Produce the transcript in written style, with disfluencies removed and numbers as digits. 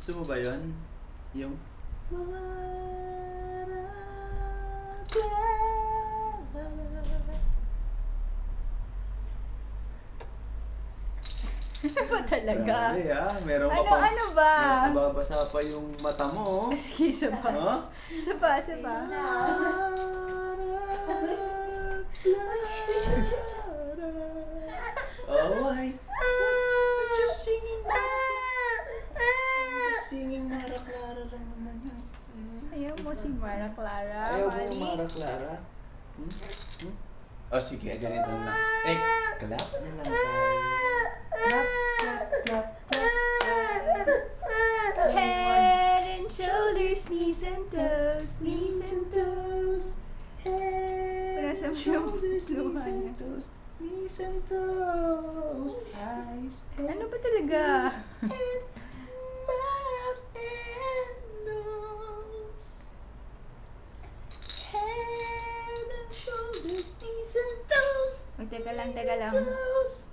Gusto mo ba yun? Yung... Ano ba talaga? Grabe ah, meron ka Ano, pa. ano ba? Nababasa pa yung mata mo. Oh. Sige, isa pa. Huh? Isa pa, isa pa. Oh, why? What you singing? Singing Mara Clara lang naman yun. Ayaw mo si Mara Clara. Ayaw mo Mali. Mara Clara? Hmm? Hmm? Oh, sige, ganito na. Eh, clap na lang tayo. Clap, clap, clap, clap, clap. Head and shoulders, knees and toes, knees and toes. Head Nasa and mo yung shoulders, knees luha and niya. toes, knees and toes, eyes and Ano ba talaga? and mouth and nose. Head and shoulders, knees and toes, Teka lang, knees teka and lang. toes.